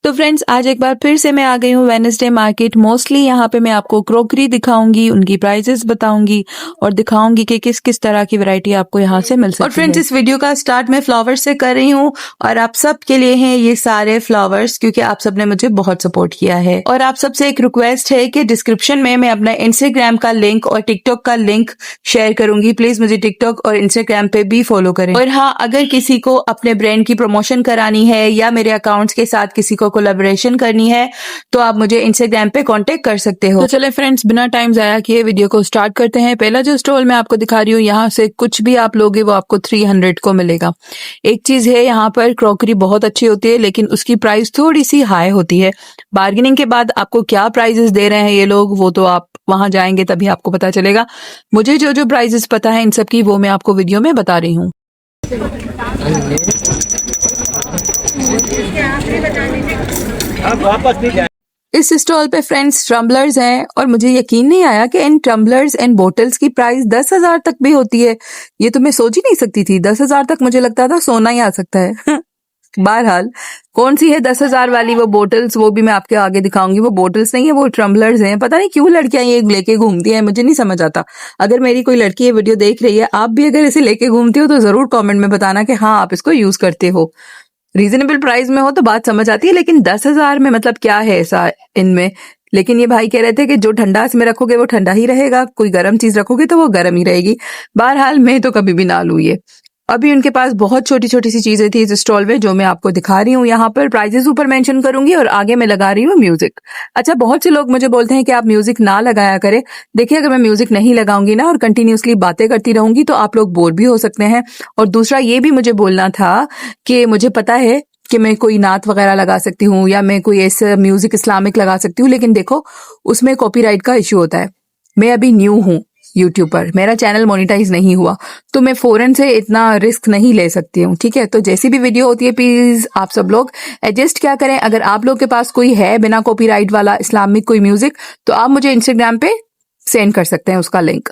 तो फ्रेंड्स आज एक बार फिर से मैं आ गई हूँ वेडनेसडे मार्केट। मोस्टली यहाँ पे मैं आपको क्रोकरी दिखाऊंगी, उनकी प्राइसेस बताऊंगी और दिखाऊंगी कि किस किस तरह की वैरायटी आपको यहाँ से मिल सकती है। और फ्रेंड्स इस वीडियो का स्टार्ट मैं फ्लावर्स से कर रही हूँ और आप सब के लिए हैं ये सारे फ्लावर्स, क्योंकि आप सब ने मुझे बहुत सपोर्ट किया है। और आप सबसे एक रिक्वेस्ट है कि डिस्क्रिप्शन में मैं अपना इंस्टाग्राम का लिंक और टिकटॉक का लिंक शेयर करूंगी। प्लीज मुझे टिकटॉक और इंस्टाग्राम पे भी फॉलो करें। और हाँ, अगर किसी को अपने ब्रांड की प्रमोशन करानी है या मेरे अकाउंट्स के साथ किसी को कोलैबोरेशन करनी है तो आप मुझे इंस्टाग्राम पे कांटेक्ट कर सकते हो। तो चले फ्रेंड्स, बिना टाइम जाया किए वीडियो को स्टार्ट करते हैं। पहला जो स्टॉल मैं आपको दिखा रही हूँ, यहाँ से कुछ भी आप लोगे वो आपको 300 को मिलेगा। एक चीज है, यहाँ पर क्रॉकरी बहुत अच्छी होती है लेकिन उसकी प्राइस थोड़ी सी हाई होती है। बार्गेनिंग के बाद आपको क्या प्राइजेस दे रहे हैं ये लोग, वो तो आप वहां जाएंगे तभी आपको पता चलेगा। मुझे जो जो प्राइजेस पता है इन सब की वो मैं आपको वीडियो में बता रही हूँ। इस स्टॉल पे फ्रेंड्स टम्बलर्स हैं और मुझे यकीन नहीं आया कि इन टम्बलर्स एंड बोटल्स की प्राइस 10,000 तक भी होती है। ये तो मैं सोच ही नहीं सकती थी। 10,000 तक मुझे लगता था सोना ही आ सकता है। बहरहाल कौन सी है 10,000 वाली वो बोटल्स, वो भी मैं आपके आगे दिखाऊंगी। वो बोटल्स नहीं है, वो टम्बलर्स हैं। पता नहीं क्यों लड़कियां ये लेके घूमती हैं, मुझे नहीं समझ आता। अगर मेरी कोई लड़की ये वीडियो देख रही है, आप भी अगर इसे लेके घूमती हो तो जरूर कमेंट में बताना कि हाँ आप इसको यूज करते हो। रीजनेबल प्राइस में हो तो बात समझ आती है, लेकिन 10,000 में मतलब क्या है ऐसा इनमें। लेकिन ये भाई कह रहे थे कि जो ठंडा इसमें रखोगे वो ठंडा ही रहेगा, कोई गर्म चीज रखोगे तो वो गर्म ही रहेगी। बहरहाल मैं तो कभी भी ना लूँ ये। अभी उनके पास बहुत छोटी छोटी सी चीजें थी इस स्टॉल में जो मैं आपको दिखा रही हूँ। यहाँ पर प्राइजेस ऊपर मेंशन करूंगी और आगे मैं लगा रही हूँ म्यूजिक। अच्छा, बहुत से लोग मुझे बोलते हैं कि आप म्यूजिक ना लगाया करें। देखिए, अगर मैं म्यूजिक नहीं लगाऊंगी ना और कंटिन्यूसली बातें करती रहूंगी तो आप लोग बोर भी हो सकते हैं। और दूसरा ये भी मुझे बोलना था कि मुझे पता है कि मैं कोई नात वगैरह लगा सकती हूँ या मैं कोई ऐसा म्यूजिक इस्लामिक लगा सकती हूँ, लेकिन देखो उसमें कॉपीराइट का इश्यू होता है। मैं अभी न्यू हूँ यूट्यूब पर, मेरा चैनल मोनेटाइज नहीं हुआ तो मैं फौरन से इतना रिस्क नहीं ले सकती हूँ। ठीक है, तो जैसी भी वीडियो होती है प्लीज आप सब लोग एडजस्ट क्या करें। अगर आप लोग के पास कोई है बिना कॉपीराइट वाला इस्लामिक कोई म्यूजिक तो आप मुझे इंस्टाग्राम पे सेंड कर सकते हैं उसका लिंक।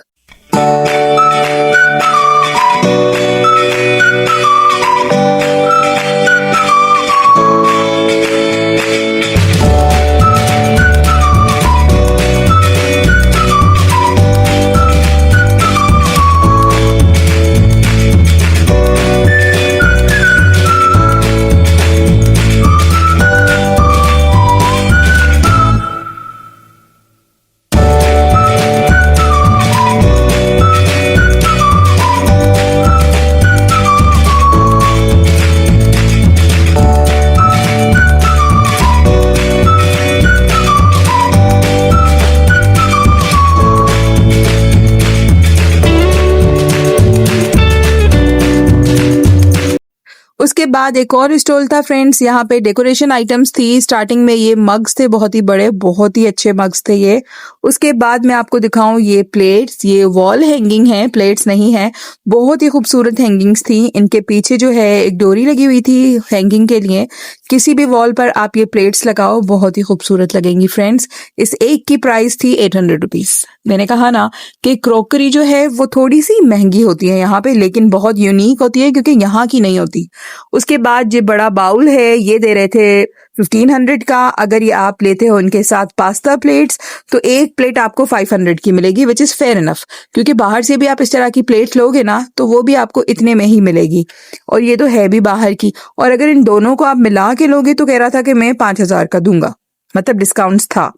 उसके बाद एक और स्टॉल था फ्रेंड्स, यहाँ पे डेकोरेशन आइटम्स थी। स्टार्टिंग में ये मग्स थे, बहुत ही बड़े, बहुत ही अच्छे मग्स थे ये। उसके बाद मैं आपको दिखाऊं ये प्लेट्स, ये वॉल हैंगिंग है, प्लेट्स नहीं है। बहुत ही खूबसूरत हैंगिंग्स थी। इनके पीछे जो है एक डोरी लगी हुई थी हैंगिंग के लिए। किसी भी वॉल पर आप ये प्लेट्स लगाओ, बहुत ही खूबसूरत लगेंगी फ्रेंड्स। इस एक की प्राइस थी 800 रुपीज। मैंने कहा ना कि क्रॉकरी जो है वो थोड़ी सी महंगी होती है यहाँ पे, लेकिन बहुत यूनिक होती है क्योंकि यहाँ की नहीं होती। उसके बाद ये बड़ा बाउल है, ये दे रहे थे 1500 का। अगर ये आप लेते हो इनके साथ पास्ता प्लेट्स तो एक प्लेट आपको 500 की मिलेगी, विच इज फेयर इनफ, क्योंकि बाहर से भी आप इस तरह की प्लेट लोगे ना तो वो भी आपको इतने में ही मिलेगी। और ये तो है भी बाहर की। और अगर इन दोनों को आप मिला के लोगे तो कह रहा था कि मैं 5,000 का दूंगा, मतलब डिस्काउंट्स था।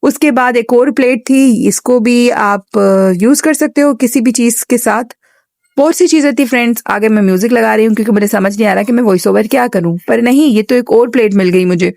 उसके बाद एक और प्लेट थी, इसको भी आप यूज कर सकते हो किसी भी चीज के साथ। बहुत सी चीजें थी फ्रेंड्स। आगे मैं म्यूजिक लगा रही हूँ क्योंकि मुझे समझ नहीं आ रहा कि मैं वॉइस ओवर क्या करूं, पर नहीं, ये तो एक और प्लेट मिल गई मुझे।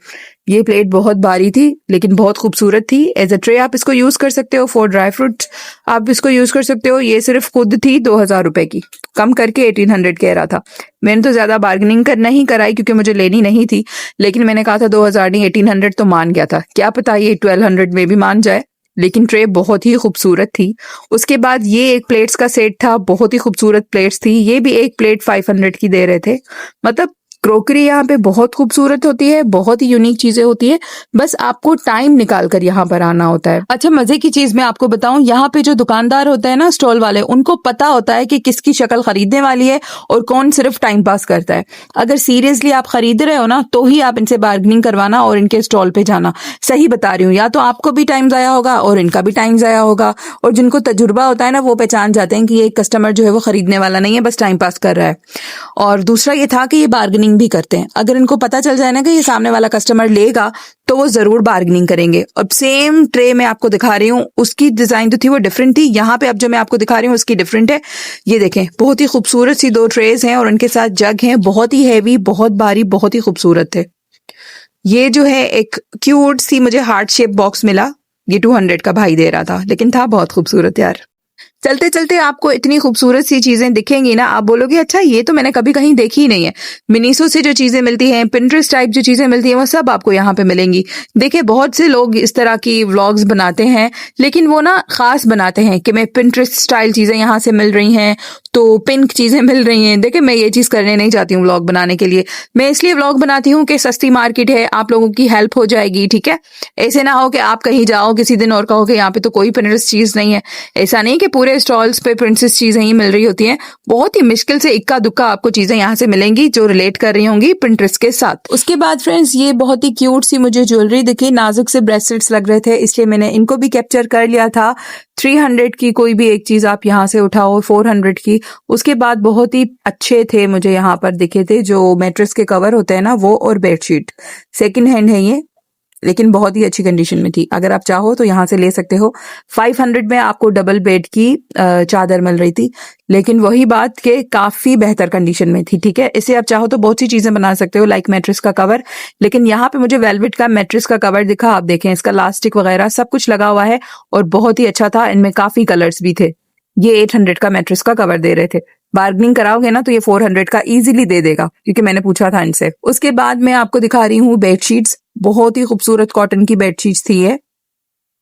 ये प्लेट बहुत भारी थी लेकिन बहुत खूबसूरत थी। एज अ ट्रे आप इसको यूज कर सकते हो, फॉर ड्राई फ्रूट्स आप इसको यूज कर सकते हो। ये सिर्फ खुद थी 2,000 रुपए की, कम करके 1800 कह रहा था। मैंने तो ज्यादा बार्गेनिंग नहीं कराई क्योंकि मुझे लेनी नहीं थी, लेकिन मैंने कहा था 2,000 नहीं 1800 तो मान गया था। क्या पता ये 1200 में भी मान जाए, लेकिन ट्रे बहुत ही खूबसूरत थी। उसके बाद ये एक प्लेट्स का सेट था, बहुत ही खूबसूरत प्लेट्स थी। ये भी एक प्लेट 500 की दे रहे थे। मतलब क्रोकरी यहाँ पे बहुत खूबसूरत होती है, बहुत ही यूनिक चीजें होती है, बस आपको टाइम निकाल कर यहाँ पर आना होता है। अच्छा, मजे की चीज मैं आपको बताऊं, यहाँ पे जो दुकानदार होते हैं ना, स्टॉल वाले, उनको पता होता है कि किसकी शक्ल खरीदने वाली है और कौन सिर्फ टाइम पास करता है। अगर सीरियसली आप खरीद रहे हो ना, तो ही आप इनसे बार्गेनिंग करवाना और इनके स्टॉल पे जाना। सही बता रही हूँ, या तो आपको भी टाइम जाया होगा और इनका भी टाइम जाया होगा। और जिनको तजुर्बा होता है ना, वो पहचान जाते हैं कि ये कस्टमर जो है वो खरीदने वाला नहीं है, बस टाइम पास कर रहा है। और दूसरा ये था कि ये बार्गेनिंग भी करते हैं। अगर इनको पता चल जाए ना कि ये सामने वाला कस्टमर लेगा, तो वो जरूर बार्गेनिंग करेंगे। अब सेम ट्रे मैं आपको दिखा रही हूँ, उसकी डिजाइन तो थी वो डिफरेंट थी, यहाँ पे अब जो मैं आपको दिखा रही हूँ उसकी डिफरेंट है। ये देखें, बहुत ही खूबसूरत सी 2 ट्रेज हैं और उनके साथ जग हैं, बहुत ही हैवी, बहुत भारी, बहुत ही खूबसूरत थे। ये जो है एक क्यूट सी मुझे हार्ट शेप बॉक्स मिला, ये 200 का भाई दे रहा था, लेकिन था बहुत खूबसूरत यार। चलते चलते आपको इतनी खूबसूरत सी चीजें दिखेंगी ना, आप बोलोगे अच्छा ये तो मैंने कभी कहीं देखी ही नहीं है। मिनीसो से जो चीजें मिलती हैं, पिंटरेस्ट टाइप जो चीजें मिलती हैं, वो सब आपको यहाँ पे मिलेंगी। देखिए, बहुत से लोग इस तरह की व्लॉग्स बनाते हैं, लेकिन वो ना खास बनाते हैं कि मैं पिंटरेस्ट स्टाइल चीजें यहाँ से मिल रही हैं, तो पिंक चीजें मिल रही हैं। देखिए, मैं ये चीज करने नहीं चाहती हूँ व्लॉग बनाने के लिए। मैं इसलिए व्लॉग बनाती हूँ कि सस्ती मार्केट है, आप लोगों की हेल्प हो जाएगी, ठीक है। ऐसे ना हो कि आप कहीं जाओ किसी दिन और कहो कि यहाँ पे तो कोई पिंटरेस्ट चीज नहीं है। ऐसा नहीं कि पूरे स्टॉल्स पे प्रिंसेस चीजें ही मिल रही होती हैं, बहुत ही मुश्किल से इक्का दुक्का आपको चीजें यहाँ से मिलेंगी जो रिलेट कर रही होंगी पिंटरेस्ट के साथ। उसके बाद फ्रेंड्स, ये बहुत ही क्यूट सी मुझे ज्वेलरी दिखी, नाजुक से ब्रेसलेट्स लग रहे थे, इसलिए मैंने इनको भी कैप्चर कर लिया था। 300 की कोई भी एक चीज आप यहाँ से उठाओ, 400 की। उसके बाद बहुत ही अच्छे थे मुझे यहाँ पर दिखे थे, जो मैट्रेस के कवर होते हैं ना वो, और बेडशीट। सेकंड हैंड है ये, लेकिन बहुत ही अच्छी कंडीशन में थी। अगर आप चाहो तो यहाँ से ले सकते हो। 500 में आपको डबल बेड की चादर मिल रही थी, लेकिन वही बात के काफी बेहतर कंडीशन में थी, ठीक है। इससे आप चाहो तो बहुत सी चीजें बना सकते हो, लाइक मैट्रेस का कवर। लेकिन यहाँ पे मुझे वेलवेट का मैट्रेस का कवर दिखा, आप देखें इसका लास्टिक वगैरह सब कुछ लगा हुआ है और बहुत ही अच्छा था। इनमें काफी कलर्स भी थे। ये 800 का मैट्रेस का कवर दे रहे थे। बार्गेनिंग कराओगे ना तो ये 400 का इजीली दे देगा, क्योंकि मैंने पूछा था इनसे। उसके बाद मैं आपको दिखा रही हूँ बेडशीट्स। बहुत ही खूबसूरत कॉटन की बेडशीट्स थी ये,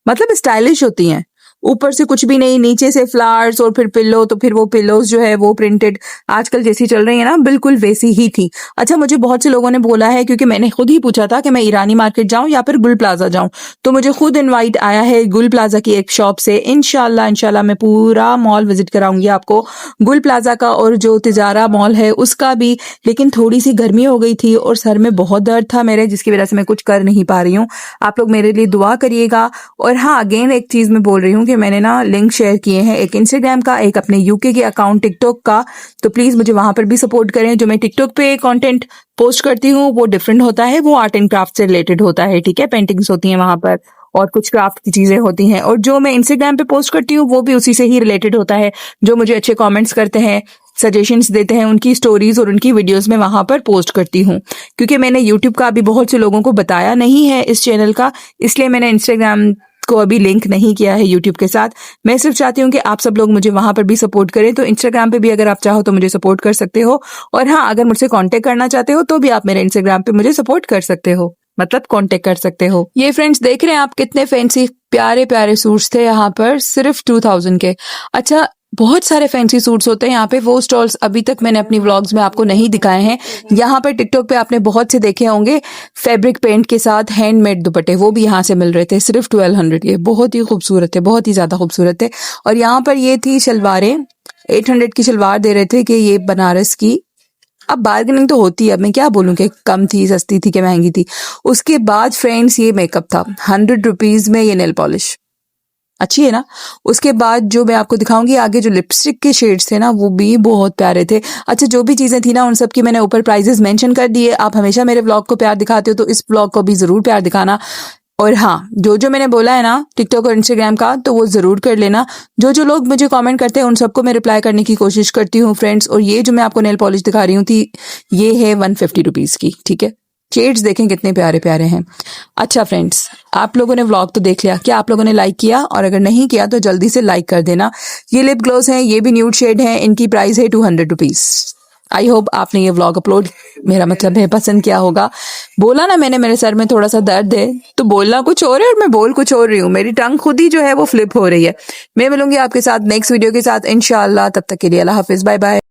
मतलब स्टाइलिश होती हैं। ऊपर से कुछ भी नहीं, नीचे से फ्लावर्स और फिर पिल्लो, तो फिर वो पिल्लोज जो है वो प्रिंटेड आजकल जैसी चल रही है ना, बिल्कुल वैसी ही थी। अच्छा, मुझे बहुत से लोगों ने बोला है, क्योंकि मैंने खुद ही पूछा था कि मैं ईरानी मार्केट जाऊं या फिर गुल प्लाजा जाऊं, तो मुझे खुद इनवाइट आया है गुल प्लाजा की एक शॉप से। इंशाल्लाह मैं पूरा मॉल विजिट कराऊंगी आपको, गुल प्लाजा का और जो तिजारा मॉल है उसका भी। लेकिन थोड़ी सी गर्मी हो गई थी और सर में बहुत दर्द था मेरे, जिसकी वजह से मैं कुछ कर नहीं पा रही हूँ। आप लोग मेरे लिए दुआ करिएगा। और हाँ, अगेन एक चीज मैं बोल रही हूँ कि मैंने ना लिंक शेयर किए हैं, एक इंस्टाग्राम का, एक अपने यूके के अकाउंट टिकटॉक का, तो प्लीज मुझे वहां पर भी सपोर्ट करें। जो मैं टिकटॉक पे कंटेंट पोस्ट करती हूँ वो डिफरेंट होता है, वो आर्ट एंड क्राफ्ट से रिलेटेड होता है, ठीक है। पेंटिंग्स होती हैं वहां पर और कुछ क्राफ्ट की चीजें होती हैं, और जो मैं इंस्टाग्राम पे पोस्ट करती हूँ वो भी उसी से ही रिलेटेड होता है। जो मुझे अच्छे कमेंट्स करते हैं, सजेशंस देते हैं, उनकी स्टोरीज और उनकी वीडियोस में वहां पर पोस्ट करती हूँ। क्योंकि मैंने यूट्यूब का अभी बहुत से लोगों को बताया नहीं है इस चैनल का, इसलिए मैंने इंस्टाग्राम को अभी लिंक नहीं किया है यूट्यूब के साथ। मैं सिर्फ चाहती हूँ कि आप सब लोग मुझे वहां पर भी सपोर्ट करें, तो इंस्टाग्राम पे भी अगर आप चाहो तो मुझे सपोर्ट कर सकते हो। और हाँ, अगर मुझसे कांटेक्ट करना चाहते हो तो भी आप मेरे इंस्टाग्राम पे मुझे सपोर्ट कर सकते हो, मतलब कांटेक्ट कर सकते हो। ये फ्रेंड्स देख रहे हैं आप, कितने फैंसी प्यारे प्यारे सूट्स थे यहाँ पर सिर्फ 2000 के। अच्छा, बहुत सारे फैंसी सूट्स होते हैं यहाँ पे, वो स्टॉल्स अभी तक मैंने अपनी व्लॉग्स में आपको नहीं दिखाए हैं। यहाँ पर टिकटॉक पे आपने बहुत से देखे होंगे फैब्रिक पेंट के साथ हैंडमेड दुपट्टे, वो भी यहाँ से मिल रहे थे सिर्फ 1200 के। बहुत ही खूबसूरत थे, बहुत ही ज्यादा खूबसूरत थे। और यहाँ पर ये थी शलवारें, 800 की शलवार दे रहे थे कि ये बनारस की। अब बार्गेनिंग तो होती है, अब मैं क्या बोलूं कि कम थी, सस्ती थी, कि महंगी थी। उसके बाद फ्रेंड्स ये मेकअप था 100 रुपीज में, ये नेल पॉलिश अच्छी है ना। उसके बाद जो मैं आपको दिखाऊंगी आगे, जो लिपस्टिक के शेड्स थे ना वो भी बहुत प्यारे थे। अच्छा, जो भी चीजें थी ना उन सब की मैंने ऊपर प्राइजेस मेंशन कर दिए। आप हमेशा मेरे व्लॉग को प्यार दिखाते हो, तो इस व्लॉग को भी जरूर प्यार दिखाना। और हाँ, जो जो मैंने बोला है ना टिकटॉक और इंस्टाग्राम का, तो वो जरूर कर लेना। जो जो लोग मुझे कमेंट करते हैं उन सबको मैं रिप्लाई करने की कोशिश करती हूँ फ्रेंड्स। और ये जो मैं आपको नेल पॉलिश दिखा रही हूँ थी, ये है 150 रुपीज की, ठीक है। शेड्स देखें कितने प्यारे प्यारे हैं। अच्छा फ्रेंड्स, आप लोगों ने व्लॉग तो देख लिया, क्या आप लोगों ने लाइक किया? और अगर नहीं किया तो जल्दी से लाइक कर देना। ये लिप ग्लोस हैं, ये भी न्यूड शेड हैं, इनकी प्राइस है 200 रुपीज। आई होप आपने ये व्लॉग अपलोड, मेरा मतलब है पसंद किया होगा। बोला ना मैंने, मेरे सर में थोड़ा सा दर्द है, तो बोलना कुछ और है और मैं बोल कुछ और रही हूँ। मेरी टंग खुद ही जो है वो फ्लिप हो रही है। मैं मिलूंगी आपके साथ नेक्स्ट वीडियो के साथ इंशाल्लाह। तब तक के लिए अल्लाह हाफिज, बाय बाय।